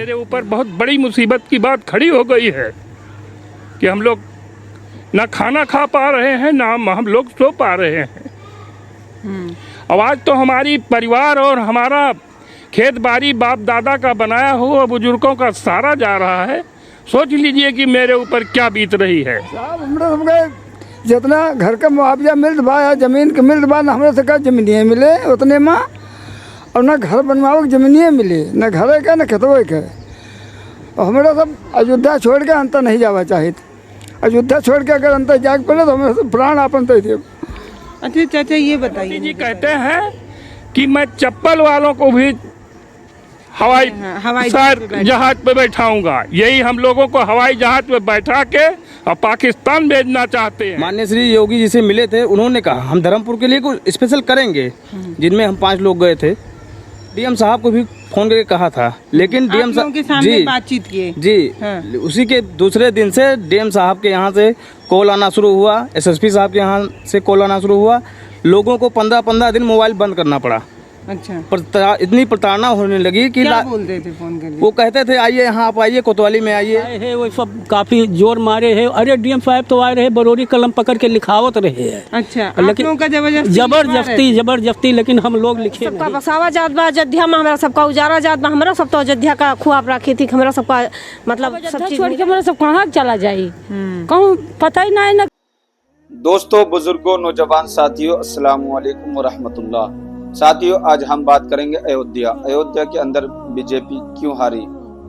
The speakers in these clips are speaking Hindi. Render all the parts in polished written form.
मेरे ऊपर बहुत बड़ी मुसीबत की बात खड़ी हो गई है कि हम लोग ना खाना खा पा रहे हैं, ना हम लोग सो पा रहे हैं। अब आज तो हमारी परिवार और हमारा खेत बाड़ी बाप दादा का बनाया हुआ बुजुर्गों का सारा जा रहा है। सोच लीजिए कि मेरे ऊपर क्या बीत रही है। साहब हमरा सबके जितना घर का मुआवजा मिलत बा या जमीन के मिलत बा, ना हमरा सबका जमीनिए मिले उतने में, और ना घर बनवाओ जमीनिए मिले, ना घर के ना खेतवे के। और हमारा सब अयोध्या छोड़ के अंतर नहीं जावा चाहिए। अयोध्या छोड़ के अगर अंतर जाग पड़े तो हमारे सब प्राण आपन दे दे। अच्छा चाचा ये बताइए जी कहते हैं कि मैं चप्पल वालों को भी हवाई जहाज पे बैठाऊंगा। यही हम लोगों को हवाई जहाज पे बैठा के और पाकिस्तान भेजना चाहते हैं। माननीय श्री योगी जी से मिले थे, उन्होंने कहा हम धर्मपुर के लिए कुछ स्पेशल करेंगे, जिनमें हम 5 लोग गए थे। डीएम साहब को भी फोन करके कहा था, लेकिन डीएम साहब के सामने बातचीत किए जी हाँ। उसी के दूसरे दिन से डीएम साहब के यहाँ से कॉल आना शुरू हुआ, एसएसपी साहब के यहाँ से कॉल आना शुरू हुआ। लोगों को 15-15 दिन मोबाइल बंद करना पड़ा। अच्छा, इतनी प्रताड़ना होने लगी कि क्या बोलते थे फोन करके? वो कहते थे आइए यहाँ आप आइए, कोतवाली में आइए है। वो सब काफी जोर मारे है। अरे डीएम साहब तो आए रहे, बरोरी कलम पकड़ के लिखावत रहे है। अच्छा, लेकिन जबरदस्ती लेकिन हम लोग लिखे सबका बसावा जात बा अयोध्या में, हमारा सबका उजारा जात बा, हमारा सब तो अयोध्या का खुआब रखी थी। हमारा सबका मतलब सब चीज छोड़ के हमारा सब कहाँ चला जाये, कहूँ पता ही नहीं। दोस्तों, बुजुर्गों, नौजवान साथियों, अस्सलाम वालेकुम व रहमतुल्लाह। साथियों, आज हम बात करेंगे अयोध्या के अंदर बीजेपी क्यों हारी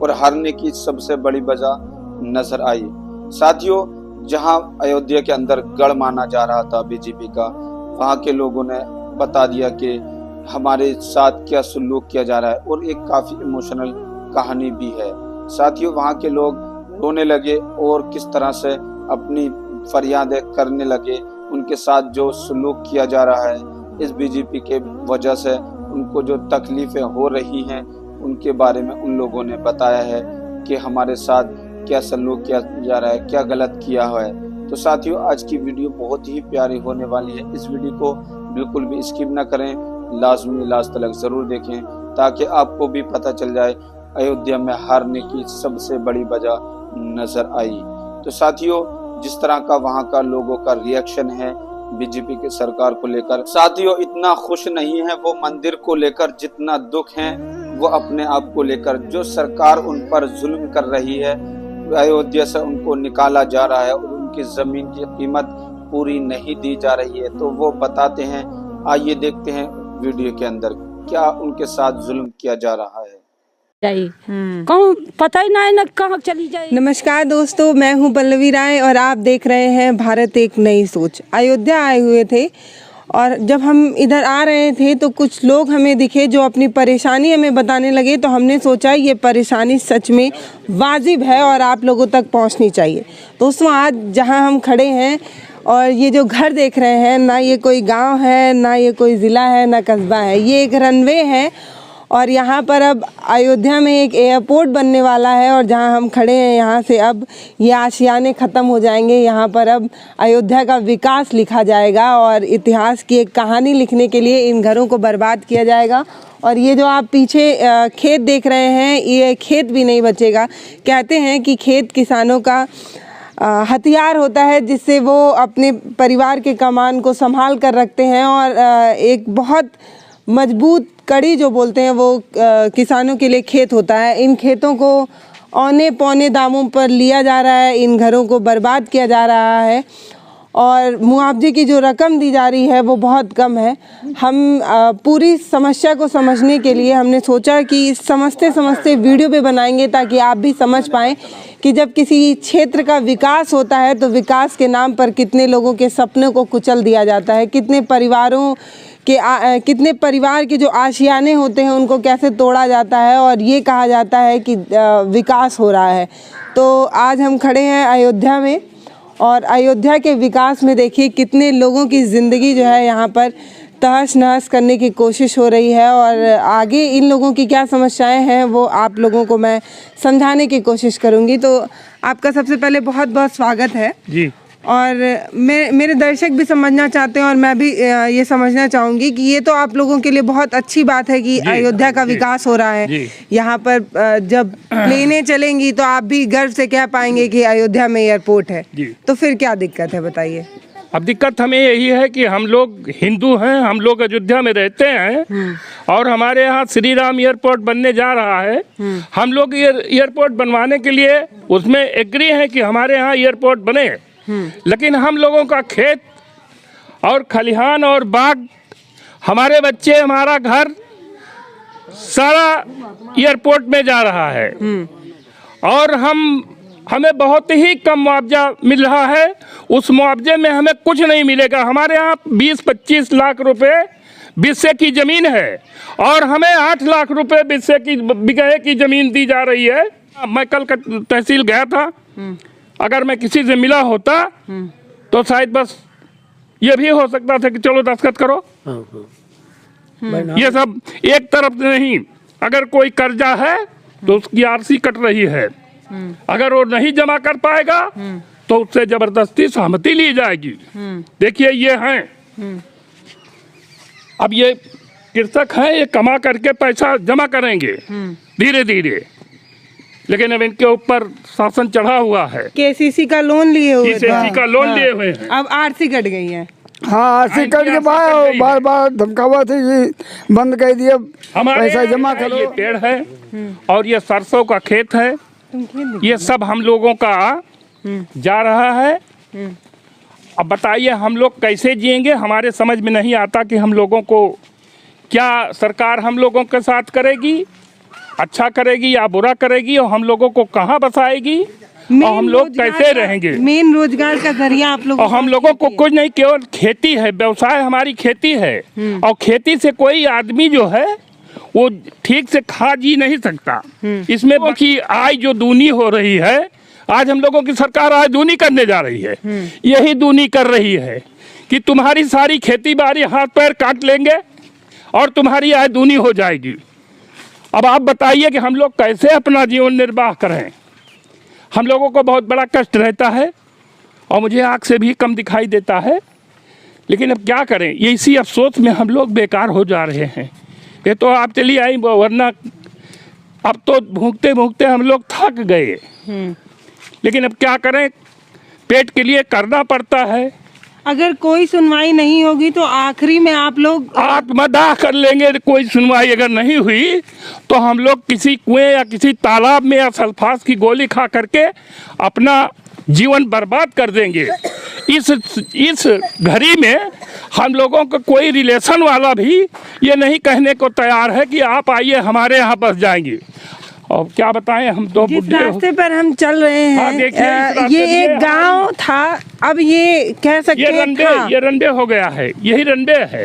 और हारने की सबसे बड़ी वजह नजर आई। साथियों, जहां अयोध्या के अंदर गढ़ माना जा रहा था बीजेपी का, वहां के लोगों ने बता दिया कि हमारे साथ क्या सलूक किया जा रहा है, और एक काफी इमोशनल कहानी भी है। साथियों, वहां के लोग रोने लगे और किस तरह से अपनी फरियादें करने लगे। उनके साथ जो सलूक किया जा रहा है इस बीजेपी के वजह से, उनको जो तकलीफें हो रही हैं उनके बारे में उन लोगों ने बताया है कि हमारे साथ क्या सलूक किया जा रहा है, क्या गलत किया है। तो साथियों, आज की वीडियो बहुत ही प्यारी होने वाली है। इस वीडियो को बिल्कुल भी स्किप ना करें, लाजमी लास्ट तक जरूर देखें ताकि आपको भी पता चल जाए अयोध्या में हारने की सबसे बड़ी वजह नजर आई। तो साथियों, जिस तरह का वहाँ का लोगों का रिएक्शन है बीजेपी की सरकार को लेकर, साथियों इतना खुश नहीं है वो मंदिर को लेकर जितना दुख है वो अपने आप को लेकर। जो सरकार उन पर जुल्म कर रही है, अयोध्या से उनको निकाला जा रहा है और उनकी जमीन की कीमत पूरी नहीं दी जा रही है, तो वो बताते हैं। आइए देखते हैं वीडियो के अंदर क्या उनके साथ जुल्म किया जा रहा है। कहूँ पता ही नहीं ना कहाँ चली जाए। नमस्कार दोस्तों, मैं हूं पल्लवी राय और आप देख रहे हैं भारत एक नई सोच। अयोध्या आए हुए थे और जब हम इधर आ रहे थे तो कुछ लोग हमें दिखे जो अपनी परेशानी हमें बताने लगे, तो हमने सोचा ये परेशानी सच में वाजिब है और आप लोगों तक पहुंचनी चाहिए। दोस्तों, आज जहां हम खड़े हैं और ये जो घर देख रहे हैं, ना ये कोई गांव है, ना ये कोई ज़िला है, ना कस्बा है, ये एक रनवे है। और यहाँ पर अब अयोध्या में एक एयरपोर्ट बनने वाला है और जहाँ हम खड़े हैं यहाँ से अब ये आशियाने ख़त्म हो जाएंगे। यहाँ पर अब अयोध्या का विकास लिखा जाएगा और इतिहास की एक कहानी लिखने के लिए इन घरों को बर्बाद किया जाएगा। और ये जो आप पीछे खेत देख रहे हैं, ये खेत भी नहीं बचेगा। कहते हैं कि खेत किसानों का हथियार होता है जिससे वो अपने परिवार के कमान को संभाल कर रखते हैं, और एक बहुत मजबूत कड़ी जो बोलते हैं वो किसानों के लिए खेत होता है। इन खेतों को औने पौने दामों पर लिया जा रहा है, इन घरों को बर्बाद किया जा रहा है और मुआवजे की जो रकम दी जा रही है वो बहुत कम है। हम पूरी समस्या को समझने के लिए हमने सोचा कि समझते वीडियो पे बनाएंगे ताकि आप भी समझ पाएँ कि जब किसी क्षेत्र का विकास होता है तो विकास के नाम पर कितने लोगों के सपनों को कुचल दिया जाता है, कितने परिवार के जो आशियाने होते हैं उनको कैसे तोड़ा जाता है और ये कहा जाता है कि विकास हो रहा है। तो आज हम खड़े हैं अयोध्या में और अयोध्या के विकास में देखिए कितने लोगों की ज़िंदगी जो है यहाँ पर तहस नहस करने की कोशिश हो रही है, और आगे इन लोगों की क्या समस्याएं हैं वो आप लोगों को मैं समझाने की कोशिश करूँगी। तो आपका सबसे पहले बहुत बहुत स्वागत है जी। और मेरे दर्शक भी समझना चाहते हैं और मैं भी ये समझना चाहूँगी कि ये तो आप लोगों के लिए बहुत अच्छी बात है कि अयोध्या का विकास हो रहा है। यहाँ पर जब प्लेनें चलेंगी तो आप भी गर्व से कह पाएंगे कि अयोध्या में एयरपोर्ट है। तो फिर क्या दिक्कत है, बताइए। अब दिक्कत हमें यही है कि हम लोग हिंदू हैं, हम लोग अयोध्या में रहते हैं और हमारे यहाँ श्री राम एयरपोर्ट बनने जा रहा है। हम लोग एयरपोर्ट बनवाने के लिए उसमें एग्री हैं कि हमारे यहाँ एयरपोर्ट बने, लेकिन हम लोगों का खेत और खलिहान और बाग, हमारे बच्चे, हमारा घर सारा एयरपोर्ट में जा रहा है और हमें बहुत ही कम मुआवजा मिल रहा है। उस मुआवजे में हमें कुछ नहीं मिलेगा। हमारे यहाँ 20-25 लाख रुपए बिस्से की ज़मीन है और हमें 8 लाख रुपए बिगहे की ज़मीन दी जा रही है। मैं कल तहसील गया था, अगर मैं किसी से मिला होता तो शायद बस ये भी हो सकता था कि चलो दस्तखत करो। ये सब एक तरफ से नहीं, अगर कोई कर्जा है तो उसकी आरसी कट रही है, अगर वो नहीं जमा कर पाएगा तो उससे जबरदस्ती सहमति ली जाएगी। देखिए ये हैं, अब ये कृषक हैं, ये कमा करके पैसा जमा करेंगे धीरे धीरे, लेकिन अब इनके ऊपर शासन चढ़ा हुआ है। केसीसी का लोन लिए हुए, केसीसी का लोन लिए हुए हैं। अब आरसी कट गई है। हाँ, आरसी कट के बाद बार बार धमकावा थे कि बंद कर दिया, पैसा जमा करो। ये पेड़ है और ये सरसों का खेत है, ये सब हम लोगों का जा रहा है। अब बताइए हम लोग कैसे जिएंगे? हमारे समझ में नहीं आता कि हम लोगों को क्या सरकार हम लोगों के साथ करेगी, अच्छा करेगी या बुरा करेगी, और हम लोगों को कहाँ बसाएगी और हम लोग कैसे रहेंगे। मेन रोजगार का जरिया आप लोग, और हम लोगों को कुछ नहीं, केवल खेती है, व्यवसाय हमारी खेती है और खेती से कोई आदमी जो है वो ठीक से खा जी नहीं सकता। इसमें बाकी आय जो दूनी हो रही है, आज हम लोगों की सरकार आय दूनी करने जा रही है। यही दूनी कर रही है कि तुम्हारी सारी खेती बाड़ी हाथ पैर काट लेंगे और तुम्हारी आय दूनी हो जाएगी। अब आप बताइए कि हम लोग कैसे अपना जीवन निर्वाह करें। हम लोगों को बहुत बड़ा कष्ट रहता है और मुझे आँख से भी कम दिखाई देता है, लेकिन अब क्या करें, ये इसी अफसोस में हम लोग बेकार हो जा रहे हैं। ये तो आप चली आई, वरना अब तो भूखते भूखते हम लोग थक गए, लेकिन अब क्या करें, पेट के लिए करना पड़ता है। अगर कोई सुनवाई नहीं होगी तो आखिरी में आप लोग आत्मदाह कर लेंगे। कोई सुनवाई अगर नहीं हुई तो हम लोग किसी कुएं या किसी तालाब में या सल्फास की गोली खा करके अपना जीवन बर्बाद कर देंगे। इस घड़ी में हम लोगों का कोई रिलेशन वाला भी ये नहीं कहने को तैयार है कि आप आइए हमारे यहाँ बस जाएंगे। और क्या बताएं, हम तो जिस रास्ते पर हम चल रहे हैं, ये एक गांव था, अब ये कह सकते हैं ये रनबे हो गया है, यही रनबे है।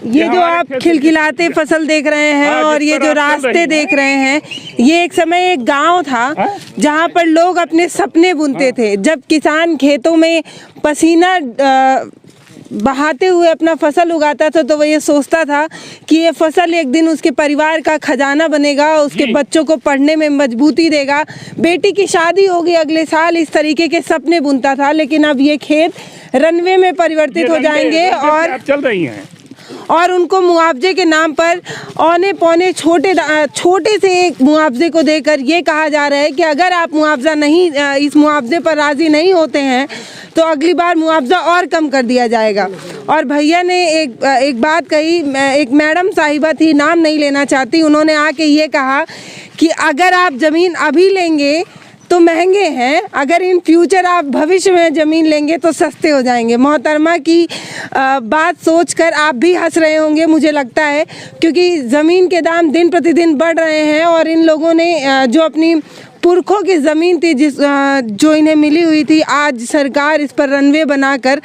ये जो आप खिलखिलाते फसल देख रहे हैं और ये जो रास्ते देख रहे हैं, ये एक समय एक गांव था जहां पर लोग अपने सपने बुनते थे। जब किसान खेतों में पसीना बहाते हुए अपना फसल उगाता था तो वो ये सोचता था कि ये फसल एक दिन उसके परिवार का खजाना बनेगा, उसके बच्चों को पढ़ने में मजबूती देगा, बेटी की शादी होगी अगले साल, इस तरीके के सपने बुनता था। लेकिन अब ये खेत रनवे में परिवर्तित हो जाएंगे और चल रही हैं और उनको मुआवजे के नाम पर औने पौने छोटे से एक मुआवजे को देकर ये कहा जा रहा है कि अगर आप इस मुआवजे पर राज़ी नहीं होते हैं तो अगली बार मुआवजा और कम कर दिया जाएगा। और भैया ने एक बात कही, एक मैडम साहिबा थी, नाम नहीं लेना चाहती, उन्होंने आके ये कहा कि अगर आप ज़मीन अभी लेंगे तो महंगे हैं, अगर इन फ्यूचर आप भविष्य में ज़मीन लेंगे तो सस्ते हो जाएंगे। मोहतरमा की बात सोचकर आप भी हंस रहे होंगे मुझे लगता है, क्योंकि ज़मीन के दाम दिन प्रतिदिन बढ़ रहे हैं और इन लोगों ने जो अपनी पुरखों की ज़मीन थी जो इन्हें मिली हुई थी, आज सरकार इस पर रनवे बनाकर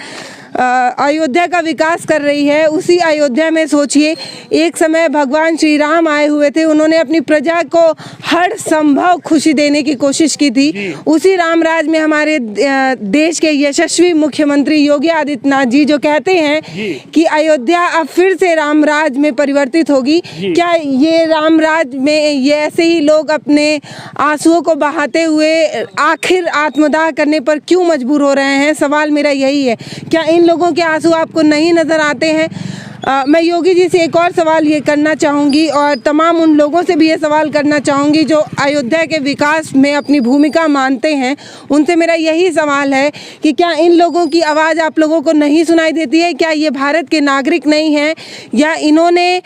अयोध्या का विकास कर रही है, उसी अयोध्या में सोचिए एक समय भगवान श्री राम आए हुए थे, उन्होंने अपनी प्रजा को हर संभव खुशी देने की कोशिश की थी। उसी राम राज में हमारे देश के यशस्वी मुख्यमंत्री योगी आदित्यनाथ जी जो कहते हैं कि अयोध्या अब फिर से राम राज में परिवर्तित होगी, क्या ये राम राज में ये ऐसे ही लोग अपने आंसुओं को बहाते हुए आखिर आत्मदाह करने पर क्यों मजबूर हो रहे हैं? सवाल मेरा यही है, क्या इन लोगों के आंसू आपको नहीं नजर आते हैं? मैं योगी जी से एक और सवाल ये करना चाहूँगी और तमाम उन लोगों से भी ये सवाल करना चाहूँगी जो अयोध्या के विकास में अपनी भूमिका मानते हैं, उनसे मेरा यही सवाल है कि क्या इन लोगों की आवाज़ आप लोगों को नहीं सुनाई देती है? क्या ये भारत के नागरिक नहीं हैं या इन्होंने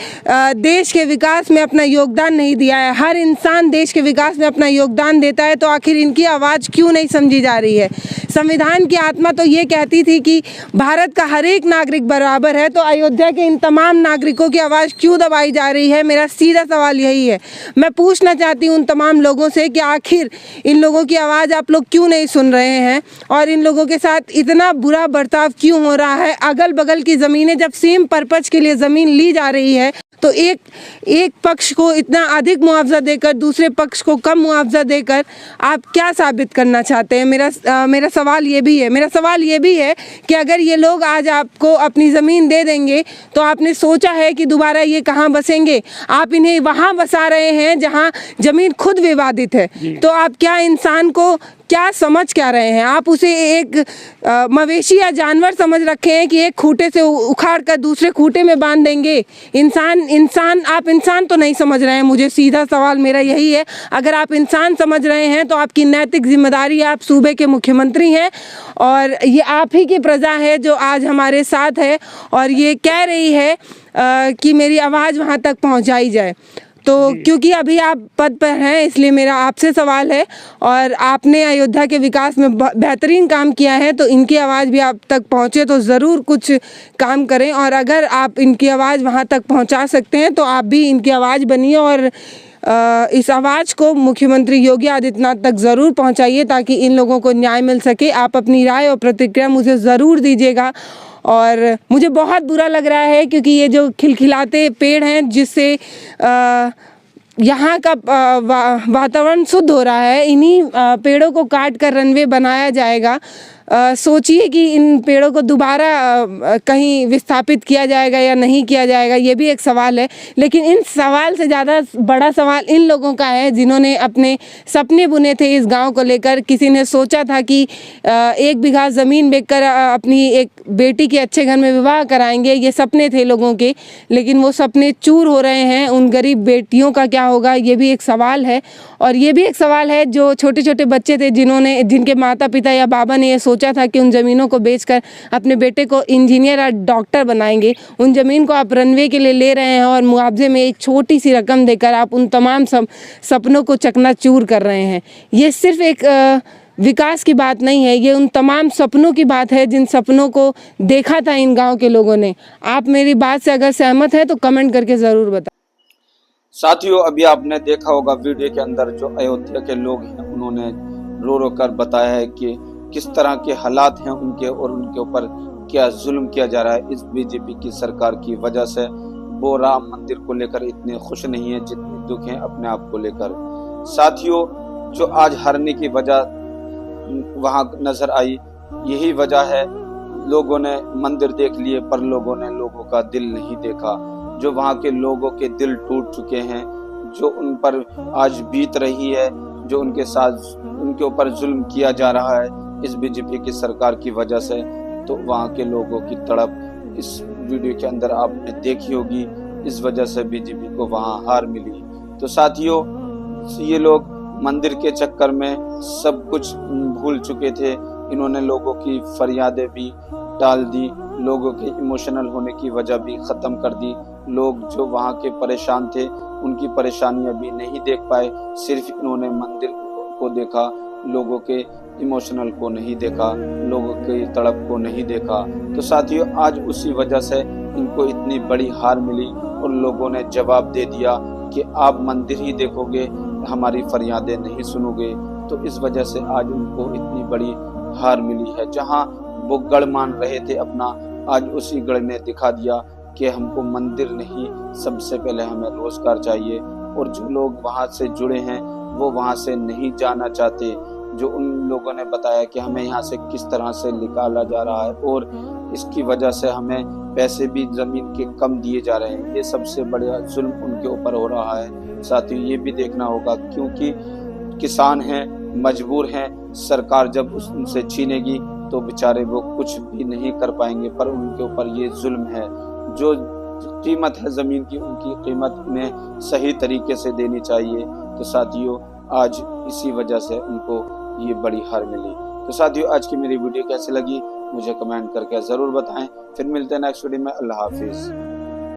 देश के विकास में अपना योगदान नहीं दिया है? हर इंसान देश के विकास में अपना योगदान देता है, तो आखिर इनकी आवाज़ क्यों नहीं समझी जा रही है? संविधान की आत्मा तो ये कहती थी कि भारत का हर एक नागरिक बराबर है, तो अयोध्या के इन तमाम नागरिकों की आवाज़ क्यों दबाई जा रही है? मेरा सीधा सवाल यही है। मैं पूछना चाहती हूँ उन तमाम लोगों से कि आखिर इन लोगों की आवाज़ आप लोग क्यों नहीं सुन रहे हैं और इन लोगों के साथ इतना बुरा बर्ताव क्यों हो रहा है? अगल बगल की ज़मीनें जब सेम पर्पज़ के लिए ज़मीन ली जा रही है तो एक पक्ष को इतना अधिक मुआवजा देकर दूसरे पक्ष को कम मुआवजा देकर आप क्या साबित करना चाहते हैं? मेरा सवाल ये भी है कि अगर ये लोग आज आपको अपनी ज़मीन दे देंगे तो आपने सोचा है कि दोबारा ये कहाँ बसेंगे? आप इन्हें वहाँ बसा रहे हैं जहाँ ज़मीन खुद विवादित है, तो आप क्या इंसान को क्या समझ क्या रहे हैं? आप उसे एक मवेशी या जानवर समझ रखे हैं कि एक खूंटे से उखाड़ कर दूसरे खूंटे में बांध देंगे। आप इंसान तो नहीं समझ रहे हैं। मुझे सीधा सवाल मेरा यही है, अगर आप इंसान समझ रहे हैं तो आपकी नैतिक जिम्मेदारी, आप सूबे के मुख्यमंत्री हैं और ये आप ही की प्रजा है जो आज हमारे साथ है और ये कह रही है कि मेरी आवाज़ वहाँ तक पहुँचाई जाए। तो क्योंकि अभी आप पद पर हैं इसलिए मेरा आपसे सवाल है और आपने अयोध्या के विकास में बेहतरीन काम किया है, तो इनकी आवाज़ भी आप तक पहुँचे तो ज़रूर कुछ काम करें और अगर आप इनकी आवाज़ वहाँ तक पहुँचा सकते हैं तो आप भी इनकी आवाज़ बनिए और इस आवाज़ को मुख्यमंत्री योगी आदित्यनाथ तक ज़रूर पहुँचाइए ताकि इन लोगों को न्याय मिल सके। आप अपनी राय और प्रतिक्रिया मुझे ज़रूर दीजिएगा। और मुझे बहुत बुरा लग रहा है क्योंकि ये जो खिलखिलाते पेड़ हैं जिससे यहाँ का वातावरण शुद्ध हो रहा है, इन्हीं पेड़ों को काट कर रनवे बनाया जाएगा। सोचिए कि इन पेड़ों को दोबारा कहीं विस्थापित किया जाएगा या नहीं किया जाएगा, ये भी एक सवाल है। लेकिन इन सवाल से ज़्यादा बड़ा सवाल इन लोगों का है जिन्होंने अपने सपने बुने थे इस गांव को लेकर। किसी ने सोचा था कि 1 बीघा ज़मीन बेचकर अपनी एक बेटी के अच्छे घर में विवाह कराएंगे, ये सपने थे लोगों के, लेकिन वो सपने चूर हो रहे हैं। उन गरीब बेटियों का क्या होगा, ये भी एक सवाल है। और ये भी एक सवाल है जो छोटे छोटे बच्चे थे जिनके माता पिता या बाबा ने ये सोचा था कि उन ज़मीनों को बेचकर अपने बेटे को इंजीनियर और डॉक्टर बनाएंगे। उन ज़मीन को आप रनवे के लिए ले रहे हैं और मुआवजे में एक छोटी सी रकम देकर आप उन तमाम सपनों को चकनाचूर कर रहे हैं। ये सिर्फ एक विकास की बात नहीं है, ये उन तमाम सपनों की बात है जिन सपनों को देखा था इन गाँव के लोगों ने। आप मेरी बात से अगर सहमत है तो कमेंट करके ज़रूर बताएं। साथियों, अभी आपने देखा होगा वीडियो के अंदर जो अयोध्या के लोग हैं उन्होंने रो रो कर बताया है कि किस तरह के हालात हैं उनके और उनके ऊपर क्या जुल्म किया जा रहा है इस बीजेपी की सरकार की वजह से। वो राम मंदिर को लेकर इतने खुश नहीं है जितने दुख हैं अपने आप को लेकर। साथियों, जो आज हारने की वजह वहां नजर आई, यही वजह है। लोगों ने मंदिर देख लिए पर लोगों ने लोगों का दिल नहीं देखा। जो वहाँ के लोगों के दिल टूट चुके हैं, जो उन पर आज बीत रही है, जो उनके साथ उनके ऊपर जुल्म किया जा रहा है इस बीजेपी की सरकार की वजह से, तो वहाँ के लोगों की तड़प इस वीडियो के अंदर आपने देखी होगी। इस वजह से बीजेपी को वहाँ हार मिली। तो साथियों, ये लोग मंदिर के चक्कर में सब कुछ भूल चुके थे। इन्होंने लोगों की फरियादें भी टाल दी, लोगों के इमोशनल होने की वजह भी ख़त्म कर दी। लोग जो वहाँ के परेशान थे उनकी परेशानियां भी नहीं देख पाए, सिर्फ इन्होंने मंदिर को देखा, लोगों के इमोशनल को नहीं देखा, लोगों की तड़प को नहीं देखा। तो साथियों, आज उसी वजह से इनको इतनी बड़ी हार मिली और लोगों ने जवाब दे दिया कि आप मंदिर ही देखोगे, हमारी फरियादें नहीं सुनोगे। तो इस वजह से आज उनको इतनी बड़ी हार मिली है। जहां वो गढ़ मान रहे थे अपना, आज उसी गढ़ ने दिखा दिया कि हमको मंदिर नहीं, सबसे पहले हमें रोजगार चाहिए। और जो लोग वहाँ से जुड़े हैं वो वहाँ से नहीं जाना चाहते। जो उन लोगों ने बताया कि हमें यहाँ से किस तरह से निकाला जा रहा है और इसकी वजह से हमें पैसे भी जमीन के कम दिए जा रहे हैं, ये सबसे बड़ा जुल्म उनके ऊपर हो रहा है। साथियों ये भी देखना होगा, क्योंकि किसान हैं, मजबूर हैं, सरकार जब उनसे छीनेगी तो बेचारे वो कुछ भी नहीं कर पाएंगे, पर उनके ऊपर ये जुल्म है। जो कीमत है जमीन की, उनकी कीमत उन्हें सही तरीके से देनी चाहिए। तो साथियों आज इसी वजह से उनको ये बड़ी हार मिली। तो साथियों आज की मेरी वीडियो कैसी लगी मुझे कमेंट करके जरूर बताएं। फिर मिलते हैं नेक्स्ट वीडियो में। अल्लाह हाफिज।